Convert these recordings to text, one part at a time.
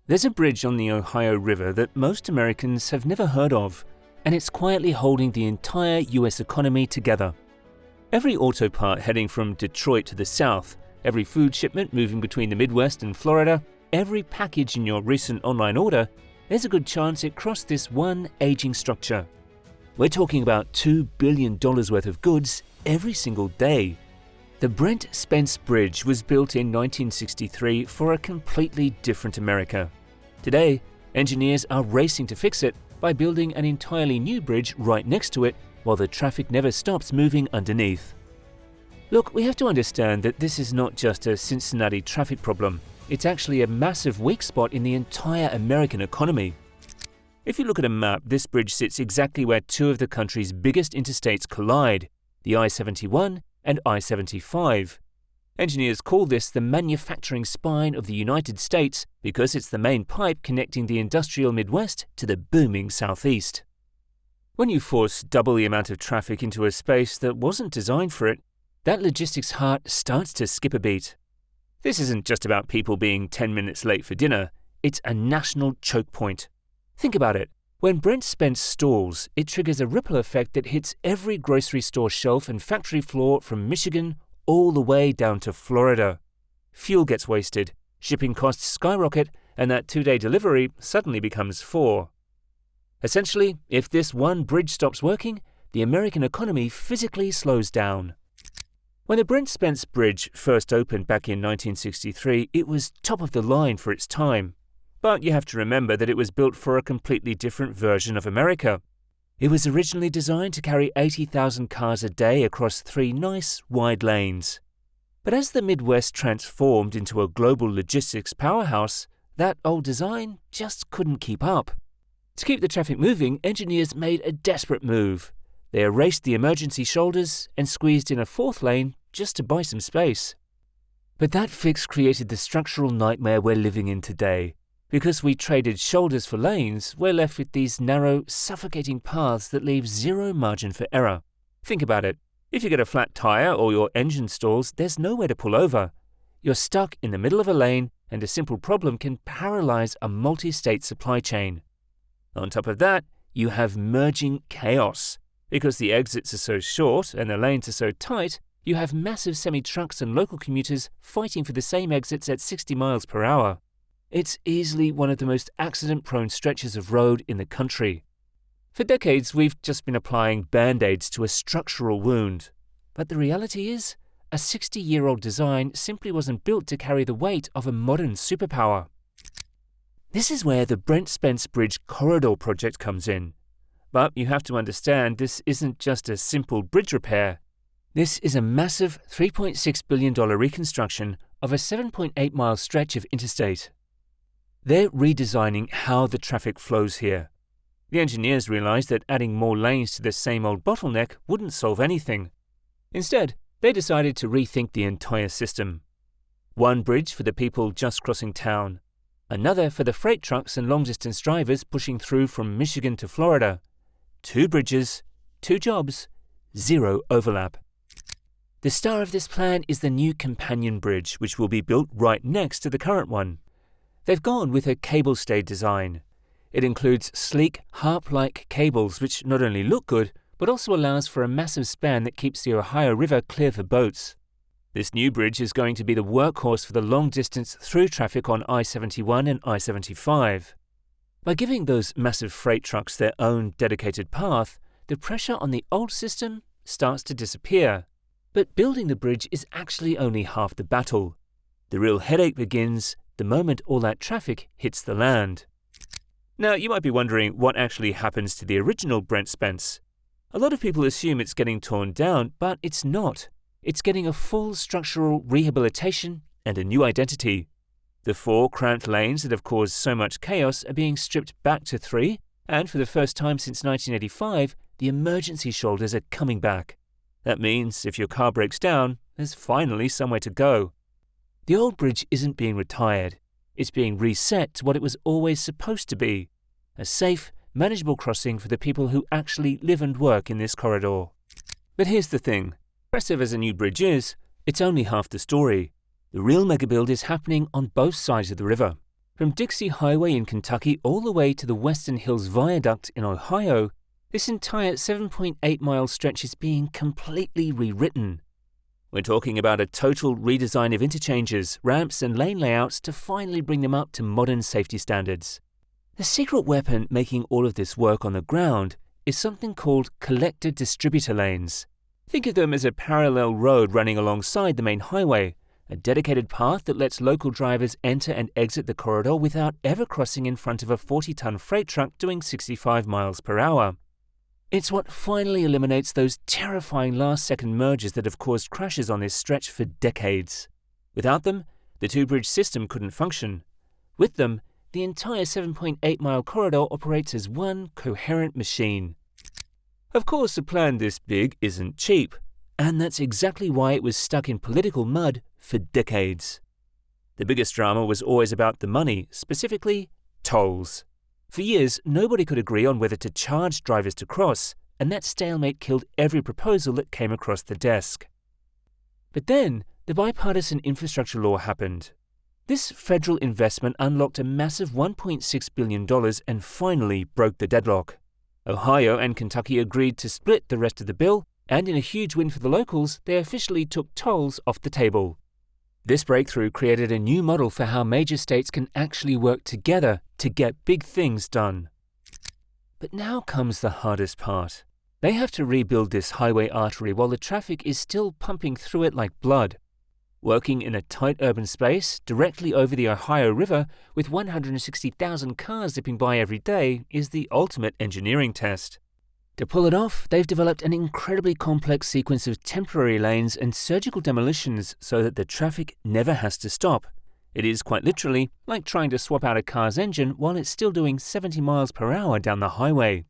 There's a bridge on the Ohio River that most Americans have never heard of, and it's quietly holding the entire US economy together. Every auto part heading from Detroit to the south, every food shipment moving between the Midwest and Florida, every package in your recent online order, there's a good chance it crossed this one aging structure. We're talking about $2 billion worth of goods every single day. The Brent Spence Bridge was built in 1963 for a completely different America. Today, engineers are racing to fix it by building an entirely new bridge right next to it while the traffic never stops moving underneath. Look, we have to understand that this is not just a Cincinnati traffic problem. It's actually a massive weak spot in the entire American economy. If you look at a map, this bridge sits exactly where two of the country's biggest interstates collide, the I-71 and I-75. Engineers call this the manufacturing spine of the United States because it's the main pipe connecting the industrial Midwest to the booming Southeast. When you force double the amount of traffic into a space that wasn't designed for it, that logistics heart starts to skip a beat. This isn't just about people being 10 minutes late for dinner, it's a national choke point. Think about it. When Brent Spence stalls, it triggers a ripple effect that hits every grocery store shelf and factory floor from Michigan all the way down to Florida. Fuel gets wasted, shipping costs skyrocket, and that 2-day delivery suddenly becomes 4. Essentially, if this one bridge stops working, the American economy physically slows down. When the Brent Spence Bridge first opened back in 1963, it was top of the line for its time. But you have to remember that it was built for a completely different version of America. It was originally designed to carry 80,000 cars a day across 3 nice, wide lanes. But as the Midwest transformed into a global logistics powerhouse, that old design just couldn't keep up. To keep the traffic moving, engineers made a desperate move. They erased the emergency shoulders and squeezed in a 4th lane just to buy some space. But that fix created the structural nightmare we're living in today. Because we traded shoulders for lanes, we're left with these narrow, suffocating paths that leave zero margin for error. Think about it. If you get a flat tire or your engine stalls, there's nowhere to pull over. You're stuck in the middle of a lane, and a simple problem can paralyze a multi-state supply chain. On top of that, you have merging chaos. Because the exits are so short and the lanes are so tight, you have massive semi-trucks and local commuters fighting for the same exits at 60 miles per hour. It's easily one of the most accident-prone stretches of road in the country. For decades, we've just been applying Band-Aids to a structural wound. But the reality is, a 60-year-old design simply wasn't built to carry the weight of a modern superpower. This is where the Brent Spence Bridge Corridor project comes in. But you have to understand this isn't just a simple bridge repair. This is a massive $3.6 billion reconstruction of a 7.8-mile stretch of interstate. They're redesigning how the traffic flows here. The engineers realized that adding more lanes to the same old bottleneck wouldn't solve anything. Instead, they decided to rethink the entire system. One bridge for the people just crossing town, another for the freight trucks and long-distance drivers pushing through from Michigan to Florida. 2 bridges, 2 jobs, 0 overlap. The star of this plan is the new companion bridge, which will be built right next to the current one. They've gone with a cable-stayed design. It includes sleek, harp-like cables which not only look good, but also allows for a massive span that keeps the Ohio River clear for boats. This new bridge is going to be the workhorse for the long-distance through traffic on I-71 and I-75. By giving those massive freight trucks their own dedicated path, the pressure on the old system starts to disappear. But building the bridge is actually only half the battle. The real headache begins the moment all that traffic hits the land. Now, you might be wondering what actually happens to the original Brent Spence. A lot of people assume it's getting torn down, but it's not. It's getting a full structural rehabilitation and a new identity. The 4 cramped lanes that have caused so much chaos are being stripped back to 3, and for the first time since 1985, the emergency shoulders are coming back. That means if your car breaks down, there's finally somewhere to go. The old bridge isn't being retired. It's being reset to what it was always supposed to be, a safe, manageable crossing for the people who actually live and work in this corridor. But here's the thing. Impressive as a new bridge is, it's only half the story. The real mega build is happening on both sides of the river. From Dixie Highway in Kentucky all the way to the Western Hills Viaduct in Ohio, this entire 7.8-mile stretch is being completely rewritten. We're talking about a total redesign of interchanges, ramps, and lane layouts to finally bring them up to modern safety standards. The secret weapon making all of this work on the ground is something called collector distributor lanes. Think of them as a parallel road running alongside the main highway, a dedicated path that lets local drivers enter and exit the corridor without ever crossing in front of a 40-ton freight truck doing 65 miles per hour. It's what finally eliminates those terrifying last-second mergers that have caused crashes on this stretch for decades. Without them, the two-bridge system couldn't function. With them, the entire 7.8-mile corridor operates as one coherent machine. Of course, a plan this big isn't cheap, and that's exactly why it was stuck in political mud for decades. The biggest drama was always about the money, specifically tolls. For years, nobody could agree on whether to charge drivers to cross, and that stalemate killed every proposal that came across the desk. But then, the bipartisan infrastructure law happened. This federal investment unlocked a massive $1.6 billion and finally broke the deadlock. Ohio and Kentucky agreed to split the rest of the bill, and in a huge win for the locals, they officially took tolls off the table. This breakthrough created a new model for how major states can actually work together to get big things done. But now comes the hardest part. They have to rebuild this highway artery while the traffic is still pumping through it like blood. Working in a tight urban space directly over the Ohio River with 160,000 cars zipping by every day is the ultimate engineering test. To pull it off, they've developed an incredibly complex sequence of temporary lanes and surgical demolitions so that the traffic never has to stop. It is quite literally like trying to swap out a car's engine while it's still doing 70 miles per hour down the highway.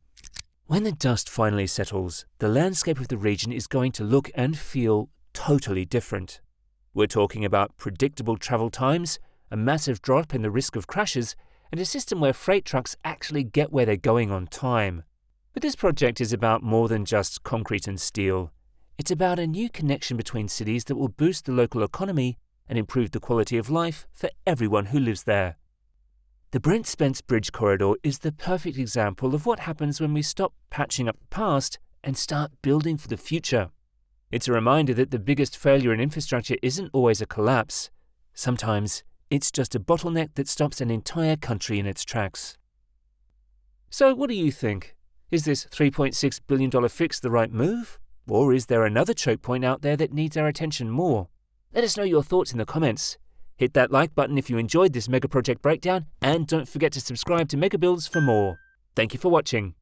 When the dust finally settles, the landscape of the region is going to look and feel totally different. We're talking about predictable travel times, a massive drop in the risk of crashes, and a system where freight trucks actually get where they're going on time. But this project is about more than just concrete and steel. It's about a new connection between cities that will boost the local economy and improve the quality of life for everyone who lives there. The Brent Spence Bridge Corridor is the perfect example of what happens when we stop patching up the past and start building for the future. It's a reminder that the biggest failure in infrastructure isn't always a collapse. Sometimes it's just a bottleneck that stops an entire country in its tracks. So what do you think? Is this $3.6 billion fix the right move? Or is there another choke point out there that needs our attention more? Let us know your thoughts in the comments. Hit that like button if you enjoyed this mega project breakdown, and don't forget to subscribe to Mega Builds for more. Thank you for watching.